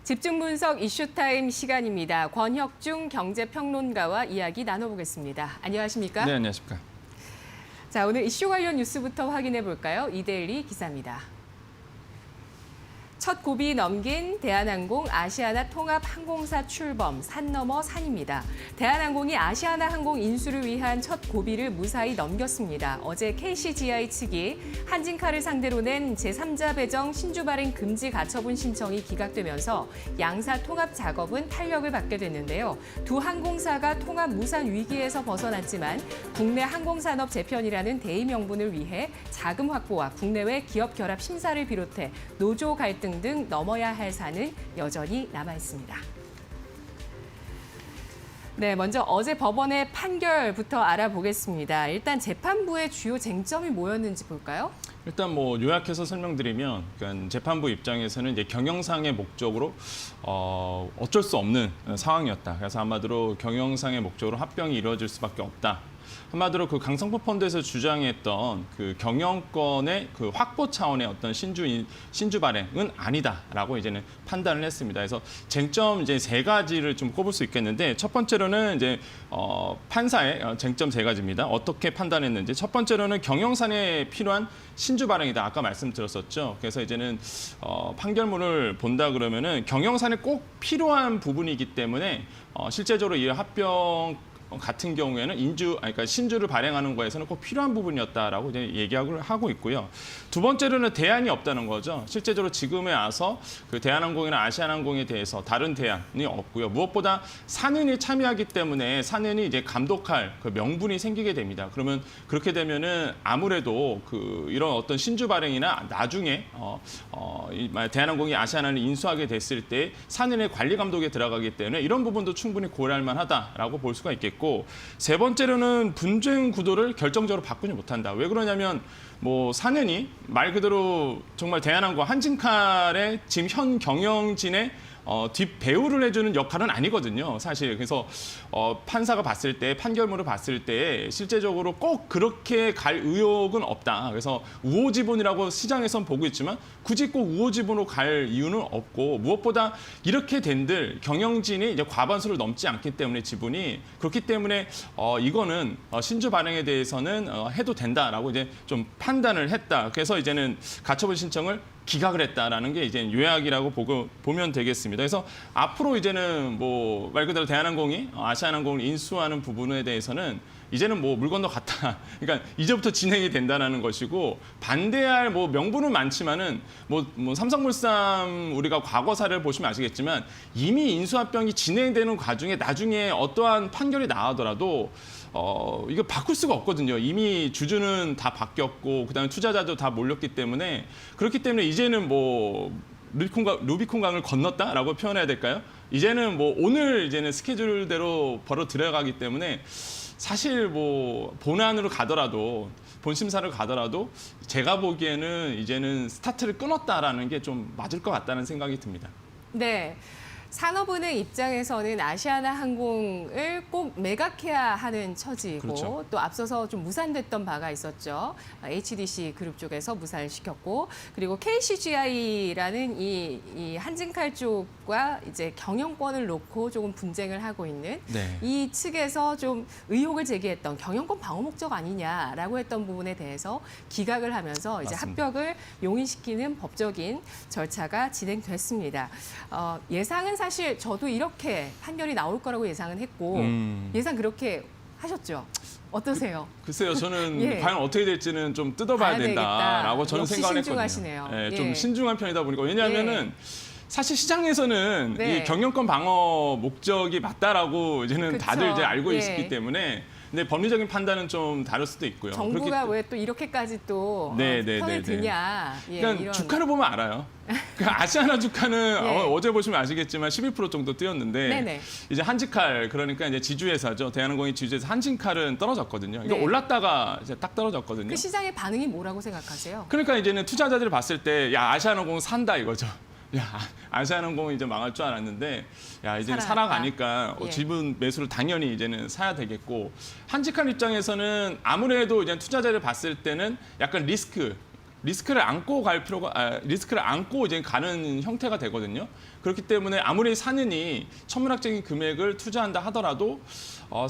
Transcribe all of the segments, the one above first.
집중 분석 이슈타임 시간입니다. 권혁중 경제평론가와 이야기 나눠보겠습니다. 안녕하십니까? 네, 안녕하십니까? 자, 오늘 이슈 관련 뉴스부터 확인해 볼까요? 이데일리 기사입니다. 첫 고비 넘긴 대한항공 아시아나 통합항공사 출범, 산 넘어 산입니다. 대한항공이 아시아나 항공 인수를 위한 첫 고비를 무사히 넘겼습니다. 어제 KCGI 측이 한진카를 상대로 낸 제3자 배정 신주 발행 금지 가처분 신청이 기각되면서 양사 통합 작업은 탄력을 받게 됐는데요. 두 항공사가 통합 무산 위기에서 벗어났지만 국내 항공산업 재편이라는 대의 명분을 위해 자금 확보와 국내외 기업 결합 심사를 비롯해 노조 갈등 등 넘어야 할 산은 여전히 남아 있습니다. 네, 먼저 어제 법원의 판결부터 알아보겠습니다. 일단 재판부의 주요 쟁점이 뭐였는지 볼까요? 일단 요약해서 설명드리면, 그러니까 재판부 입장에서는 이제 경영상의 목적으로 어쩔 수 없는 상황이었다. 그래서 한마디로 경영상의 목적으로 합병이 이루어질 수밖에 없다. 한마디로 그 강성포 펀드에서 주장했던 그 경영권의 그 확보 차원의 어떤 신주 발행은 아니다라고 이제는 판단을 했습니다. 그래서 쟁점 이제 세 가지를 좀 꼽을 수 있겠는데, 첫 번째로는 이제 판사의 쟁점 세 가지입니다. 어떻게 판단했는지, 첫 번째로는 경영산에 필요한 신주 발행이다. 아까 말씀드렸었죠. 그래서 이제는 판결문을 본다 그러면은 경영산에 꼭 필요한 부분이기 때문에 실제적으로 이 합병 같은 경우에는 그러니까 신주를 발행하는 거에서는 꼭 필요한 부분이었다라고 이제 얘기를 하고 있고요. 두 번째로는 대안이 없다는 거죠. 실제적으로 지금에 와서 그 대한항공이나 아시아나항공에 대해서 다른 대안이 없고요. 무엇보다 산은이 참여하기 때문에 산은이 이제 감독할 그 명분이 생기게 됩니다. 그러면 그렇게 되면은 아무래도 이런 어떤 신주 발행이나 나중에 대한항공이 아시아나를 인수하게 됐을 때 산은의 관리 감독에 들어가기 때문에 이런 부분도 충분히 고려할 만하다라고 볼 수가 있겠고. 세 번째로는 분쟁 구도를 결정적으로 바꾸지 못한다. 왜 그러냐면 산은이 말 그대로 정말 대한항공 한진칼의 지금 현 경영진의 뒷배우를 해주는 역할은 아니거든요, 사실. 그래서 판사가 봤을 때, 판결문을 봤을 때 실제적으로 꼭 그렇게 갈 의욕은 없다. 그래서 우호지분이라고 시장에선 보고 있지만 굳이 꼭 우호지분으로 갈 이유는 없고, 무엇보다 이렇게 된들 경영진이 이제 과반수를 넘지 않기 때문에 지분이, 그렇기 때문에 이거는 신주 발행에 대해서는 해도 된다라고 이제 좀 판단을 했다. 그래서 이제는 가처분 신청을 기각을 했다라는 게 이제 요약이라고 보면 되겠습니다. 그래서 앞으로 이제는 말 그대로 대한항공이 아시아나항공을 인수하는 부분에 대해서는 이제는 물 건너 갔다. 그러니까 이제부터 진행이 된다는 것이고, 반대할 명분은 많지만은 삼성물산 우리가 과거사를 보시면 아시겠지만 이미 인수합병이 진행되는 과정에 나중에 어떠한 판결이 나오더라도 이거 바꿀 수가 없거든요. 이미 주주는 다 바뀌었고 그다음에 투자자도 다 몰렸기 때문에, 그렇기 때문에 이제는 루비콘강을 건넜다라고 표현해야 될까요? 이제는 오늘 이제는 스케줄대로 바로 들어가기 때문에 사실 본안으로 가더라도, 본심사를 가더라도 제가 보기에는 이제는 스타트를 끊었다라는 게 좀 맞을 것 같다는 생각이 듭니다. 네. 산업은행 입장에서는 아시아나 항공을 꼭 매각해야 하는 처지이고, 그렇죠. 또 앞서서 좀 무산됐던 바가 있었죠. HDC 그룹 쪽에서 무산을 시켰고, 그리고 KCGI라는 이 한진칼 쪽과 이제 경영권을 놓고 조금 분쟁을 하고 있는 이 측에서 좀 의혹을 제기했던 경영권 방어 목적 아니냐라고 했던 부분에 대해서 기각을 하면서 이제 맞습니다. 합격을 용인시키는 법적인 절차가 진행됐습니다. 예상은 사실 저도 이렇게 판결이 나올 거라고 예상은 했고, 예상 그렇게 하셨죠? 어떠세요? 글쎄요, 저는 예. 과연 어떻게 될지는 좀 뜯어봐야 된다라고 저는 역시 생각을 했거든요. 신중하시네요. 예, 예. 좀 신중한 편이다 보니까, 왜냐하면은 사실 시장에서는 네. 이 경영권 방어 목적이 맞다라고 이제는 그쵸. 다들 이제 알고 예. 있기 때문에, 근데 법리적인 판단은 좀 다를 수도 있고요. 정부가 왜 또 이렇게까지 또 편을 드냐. 예, 그러니까 이런. 주가를 보면 알아요. 그러니까 아시아나 주가는 예. 어제 보시면 아시겠지만 11% 정도 뛰었는데, 네네. 이제 한진칼, 그러니까 이제 지주회사죠. 대한항공이 지주회사 한진칼은 떨어졌거든요. 이거 네. 올랐다가 이제 딱 떨어졌거든요. 그 시장의 반응이 뭐라고 생각하세요? 그러니까 이제는 투자자들이 봤을 때, 야, 아시아나항공 산다 이거죠. 야, 아시아나항공은 이제 망할 줄 알았는데, 야, 이제는 살아가니까 예. 지분 매수를 당연히 이제는 사야 되겠고, 한직한 입장에서는 아무래도 이제 투자자를 봤을 때는 약간 리스크를 안고 갈 필요가 리스크를 안고 이제 가는 형태가 되거든요. 그렇기 때문에 아무리 사느니 천문학적인 금액을 투자한다 하더라도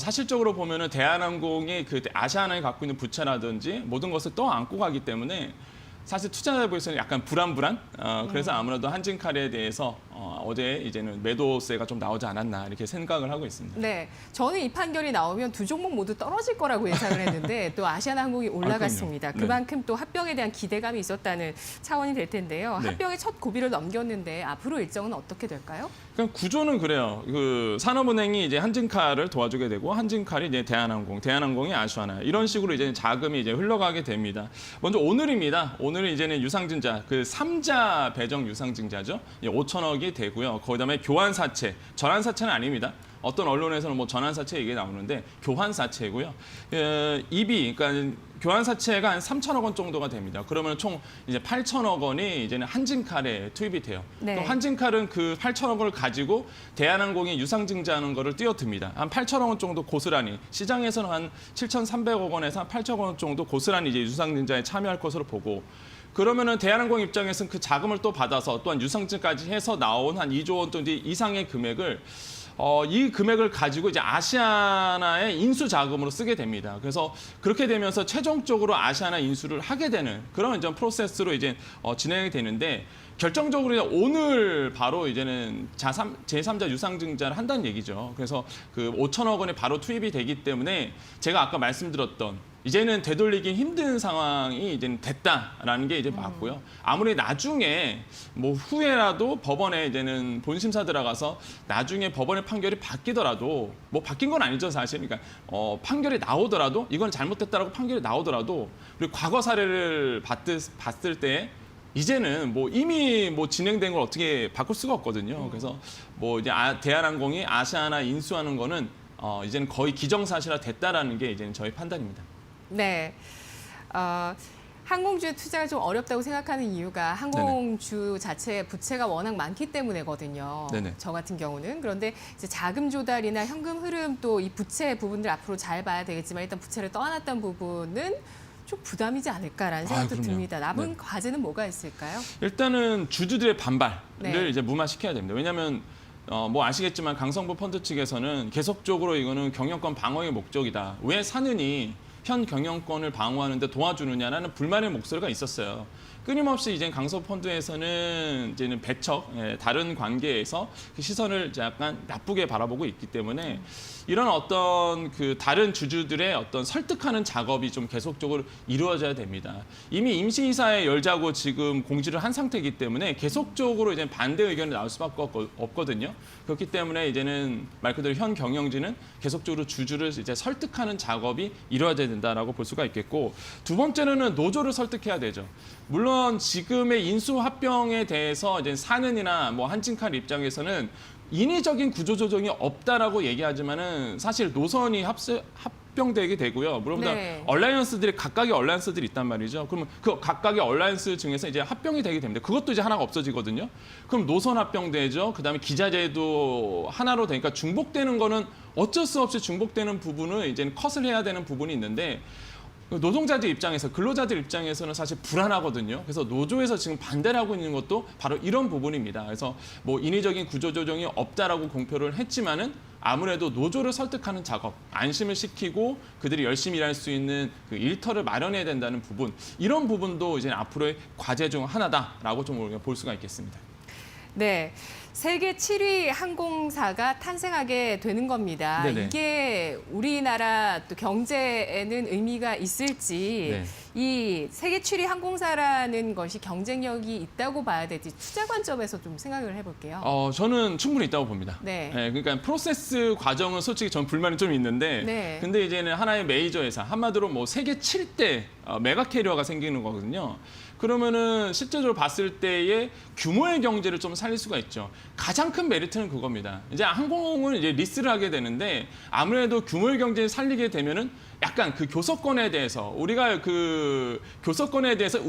사실적으로 보면은 대한항공이 그 아시아나에 갖고 있는 부채라든지 모든 것을 떠안고 가기 때문에 사실 투자자분에서는 약간 불안불안. 그래서 아무래도 한진칼에 대해서 어제 이제는 매도세가 좀 나오지 않았나 이렇게 생각을 하고 있습니다. 네, 저는 이 판결이 나오면 두 종목 모두 떨어질 거라고 예상을 했는데 또 아시아나항공이 올라갔습니다. 그럼요. 네. 그만큼 또 합병에 대한 기대감이 있었다는 차원이 될 텐데요. 네. 합병의 첫 고비를 넘겼는데 앞으로 일정은 어떻게 될까요? 그러니까 구조는 그래요. 그 산업은행이 이제 한진칼을 도와주게 되고 한진칼이 이제 대한항공, 대한항공이 아시아나 이런 식으로 이제 자금이 이제 흘러가게 됩니다. 먼저 오늘입니다. 오늘은 이제는 유상증자 그 3자 배정 유상증자죠. 5천억이 되고요. 그다음에 교환사채, 전환사채는 아닙니다. 어떤 언론에서는 뭐 전환사채 얘기 나오는데 교환사채고요. EB, 그러니까 교환사채가 한 3천억 원 정도가 됩니다. 그러면 총 이제 8천억 원이 이제는 한진칼에 투입이 돼요. 네. 또 한진칼은 그 8천억 원을 가지고 대한항공이 유상증자하는 거를 뛰어듭니다. 한 8천억 원 정도 고스란히 시장에서는 한 7,300억 원에서 한 8천억 원 정도 고스란히 이제 유상증자에 참여할 것으로 보고. 그러면은 대한항공 입장에서는 그 자금을 또 받아서 또한 유상증까지 해서 나온 한 2조 원 정도 이상의 금액을 이 금액을 가지고 이제 아시아나의 인수 자금으로 쓰게 됩니다. 그래서 그렇게 되면서 최종적으로 아시아나 인수를 하게 되는 그런 이제 프로세스로 이제 진행이 되는데 결정적으로 이제 오늘 바로 이제는 제3자 유상증자를 한다는 얘기죠. 그래서 그 5천억 원이 바로 투입이 되기 때문에 제가 아까 말씀드렸던 이제는 되돌리기 힘든 상황이 이제는 됐다라는 게 이제 맞고요. 아무리 나중에 뭐 후에라도 법원에 이제는 본심사 들어가서 나중에 법원의 판결이 바뀌더라도 뭐 바뀐 건 아니죠 사실. 그러니까 판결이 나오더라도 이건 잘못됐다라고 판결이 나오더라도 우리 과거 사례를 봤을 때 이제는 뭐 이미 뭐 진행된 걸 어떻게 바꿀 수가 없거든요. 그래서 뭐 이제 대한항공이 아시아나 인수하는 거는 이제는 거의 기정사실화 됐다라는 게 이제는 저희 판단입니다. 네. 항공주에 투자가 좀 어렵다고 생각하는 이유가 항공주 자체 부채가 워낙 많기 때문이거든요. 네네. 저 같은 경우는. 그런데 이제 자금 조달이나 현금 흐름 또 이 부채 부분들 앞으로 잘 봐야 되겠지만 일단 부채를 떠안았던 부분은 좀 부담이지 않을까라는 생각도 그럼요. 듭니다. 남은 네. 과제는 뭐가 있을까요? 일단은 주주들의 반발을 네. 이제 무마시켜야 됩니다. 왜냐하면 뭐 아시겠지만 강성부 펀드 측에서는 계속적으로 이거는 경영권 방어의 목적이다. 왜 사느니 현 경영권을 방어하는데 도와주느냐라는 불만의 목소리가 있었어요. 끊임없이 이제 강서 펀드에서는 이제는 배척, 다른 관계에서 그 시선을 약간 나쁘게 바라보고 있기 때문에 이런 어떤 그 다른 주주들의 어떤 설득하는 작업이 좀 계속적으로 이루어져야 됩니다. 이미 임시이사에 열자고 지금 공지를 한 상태이기 때문에 계속적으로 이제 반대 의견이 나올 수밖에 없거든요. 그렇기 때문에 이제는 말 그대로 현 경영진은 계속적으로 주주를 이제 설득하는 작업이 이루어져야 된다라고 볼 수가 있겠고 두 번째는 노조를 설득해야 되죠. 물론 지금의 인수 합병에 대해서 이제 사는이나 뭐 한진칼 입장에서는 인위적인 구조조정이 없다라고 얘기하지만은 사실 노선이 합병되게 되고요. 물론 네. 얼라이언스들이 각각의 얼라이언스들이 있단 말이죠. 그러면 그 각각의 얼라이언스 중에서 이제 합병이 되게 됩니다. 그것도 이제 하나가 없어지거든요. 그럼 노선 합병되죠. 그다음에 기자재도 하나로 되니까 중복되는 거는 어쩔 수 없이 중복되는 부분을 이제 컷을 해야 되는 부분이 있는데 노동자들 입장에서 근로자들 입장에서는 사실 불안하거든요. 그래서 노조에서 지금 반대를 하고 있는 것도 바로 이런 부분입니다. 그래서 뭐 인위적인 구조조정이 없다라고 공표를 했지만은 아무래도 노조를 설득하는 작업, 안심을 시키고 그들이 열심히 일할 수 있는 그 일터를 마련해야 된다는 부분, 이런 부분도 이제 앞으로의 과제 중 하나다라고 좀 볼 수가 있겠습니다. 네. 세계 7위 항공사가 탄생하게 되는 겁니다. 네네. 이게 우리나라 또 경제에는 의미가 있을지 네. 이 세계 7위 항공사라는 것이 경쟁력이 있다고 봐야 될지 투자 관점에서 좀 생각을 해볼게요. 저는 충분히 있다고 봅니다. 네. 그러니까 프로세스 과정은 솔직히 전 불만이 좀 있는데, 네. 근데 이제는 하나의 메이저 회사, 한마디로 뭐 세계 7대 메가 캐리어가 생기는 거거든요. 그러면은 실제적으로 봤을 때의 규모의 경제를 좀 살릴 수가 있죠. 가장 큰 메리트는 그겁니다. 이제 항공은 이제 리스를 하게 되는데 아무래도 규모의 경제를 살리게 되면은 약간 그 교섭권에 대해서 우리가 그 교섭권에 대해서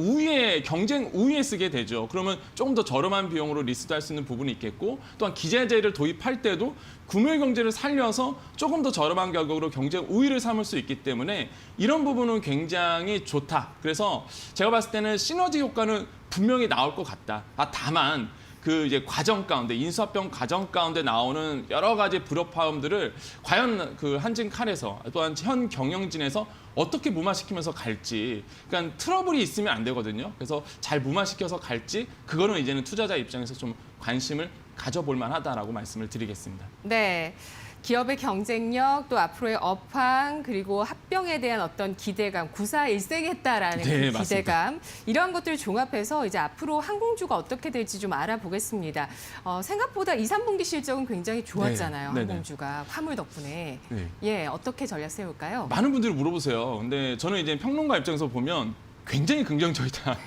경쟁 우위에 쓰게 되죠. 그러면 조금 더 저렴한 비용으로 리스도 할 수 있는 부분이 있겠고 또한 기재재를 도입할 때도 규모의 경제를 살려서 조금 더 저렴한 가격으로 경쟁 우위를 삼을 수 있기 때문에 이런 부분은 굉장히 좋다. 그래서 제가 봤을 때는 시너지 효과는 분명히 나올 것 같다. 다만 그 이제 과정 가운데 인수합병 과정 가운데 나오는 여러 가지 불협화음들을 과연 그 한진칼에서 또한 현 경영진에서 어떻게 무마시키면서 갈지, 그러니까 트러블이 있으면 안 되거든요. 그래서 잘 무마시켜서 갈지, 그거는 이제는 투자자 입장에서 좀 관심을 가져볼 만하다라고 말씀을 드리겠습니다. 네. 기업의 경쟁력, 또 앞으로의 업황, 그리고 합병에 대한 어떤 기대감, 구사일생했다라는 네, 그 기대감, 이러한 것들을 종합해서 이제 앞으로 항공주가 어떻게 될지 좀 알아보겠습니다. 생각보다 2, 3분기 실적은 굉장히 좋았잖아요. 네, 네네. 항공주가 화물 덕분에. 네. 예, 어떻게 전략 세울까요? 많은 분들이 물어보세요. 근데 저는 이제 평론가 입장에서 보면 굉장히 긍정적이다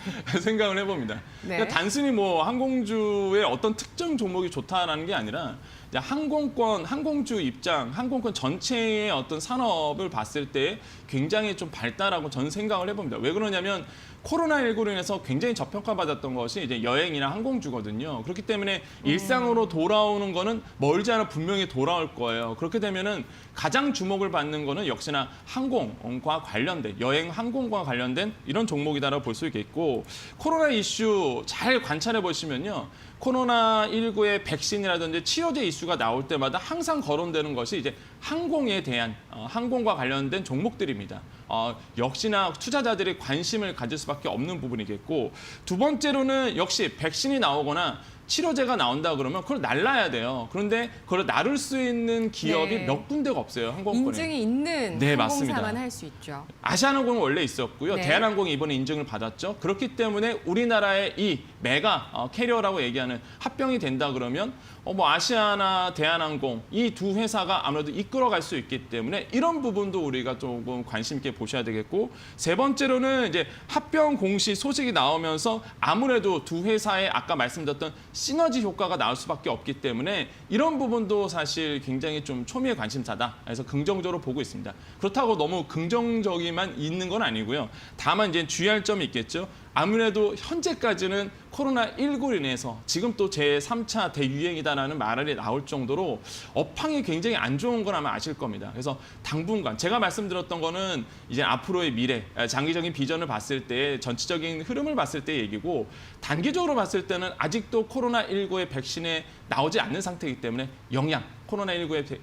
생각을 해봅니다. 네. 그러니까 단순히 뭐 항공주의 어떤 특정 종목이 좋다라는 게 아니라 이제 항공권, 항공주 입장, 항공권 전체의 어떤 산업을 봤을 때 굉장히 좀 밝다라고 저는 생각을 해봅니다. 왜 그러냐면 코로나19로 인해서 굉장히 저평가받았던 것이 이제 여행이나 항공주거든요. 그렇기 때문에 일상으로 돌아오는 거는 멀지 않아 분명히 돌아올 거예요. 그렇게 되면은 가장 주목을 받는 거는 역시나 항공과 관련된, 여행 항공과 관련된 이런 종목이다라고 볼 수 있겠고, 코로나 이슈 잘 관찰해 보시면요. 코로나19의 백신이라든지 치료제 이슈가 나올 때마다 항상 거론되는 것이 이제 항공에 대한 항공과 관련된 종목들입니다. 역시나 투자자들이 관심을 가질 수밖에 없는 부분이겠고, 두 번째로는 역시 백신이 나오거나 치료제가 나온다 그러면 그걸 날라야 돼요. 그런데 그걸 나를 수 있는 기업이 네. 몇 군데가 없어요. 항공권에. 인증이 있는 네, 항공사만 맞습니다. 할 수 있죠. 아시아나항공은 원래 있었고요. 네. 대한항공이 이번에 인증을 받았죠. 그렇기 때문에 우리나라의 이 메가 캐리어라고 얘기하는 합병이 된다 그러면 뭐 아시아나 대한항공 이 두 회사가 아무래도 이끌어갈 수 있기 때문에 이런 부분도 우리가 조금 관심 있게 보셔야 되겠고, 세 번째로는 이제 합병 공시 소식이 나오면서 아무래도 두 회사의 아까 말씀드렸던 시너지 효과가 나올 수밖에 없기 때문에 이런 부분도 사실 굉장히 좀 초미의 관심사다. 그래서 긍정적으로 보고 있습니다. 그렇다고 너무 긍정적이만 있는 건 아니고요. 다만 이제 주의할 점이 있겠죠. 아무래도 현재까지는 코로나19로 인해서 지금 또 제3차 대유행이다라는 말이 나올 정도로 업황이 굉장히 안 좋은 건 아마 아실 겁니다. 그래서 당분간 제가 말씀드렸던 거는 이제 앞으로의 미래, 장기적인 비전을 봤을 때 전체적인 흐름을 봤을 때 얘기고, 단기적으로 봤을 때는 아직도 코로나19의 백신에 나오지 않는 상태이기 때문에 코로나19의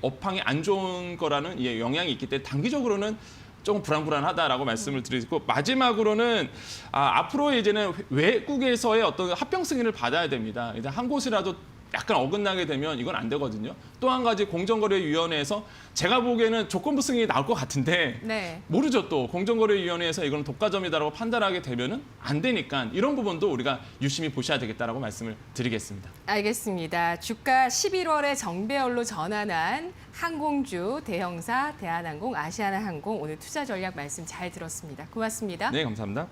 업황이 안 좋은 거라는 영향이 있기 때문에 단기적으로는 조금 불안불안하다라고 말씀을 드리고, 마지막으로는 앞으로 이제는 외국에서의 어떤 합병 승인을 받아야 됩니다. 이제 한 곳이라도 약간 어긋나게 되면 이건 안 되거든요. 또 한 가지 공정거래위원회에서 제가 보기에는 조건부 승인이 나올 것 같은데 네. 모르죠. 또 공정거래위원회에서 이건 독과점이다라고 판단하게 되면은 안 되니까 이런 부분도 우리가 유심히 보셔야 되겠다라고 말씀을 드리겠습니다. 알겠습니다. 주가 11월에 정배열로 전환한 항공주 대형사 대한항공, 아시아나항공 오늘 투자 전략 말씀 잘 들었습니다. 고맙습니다. 네, 감사합니다.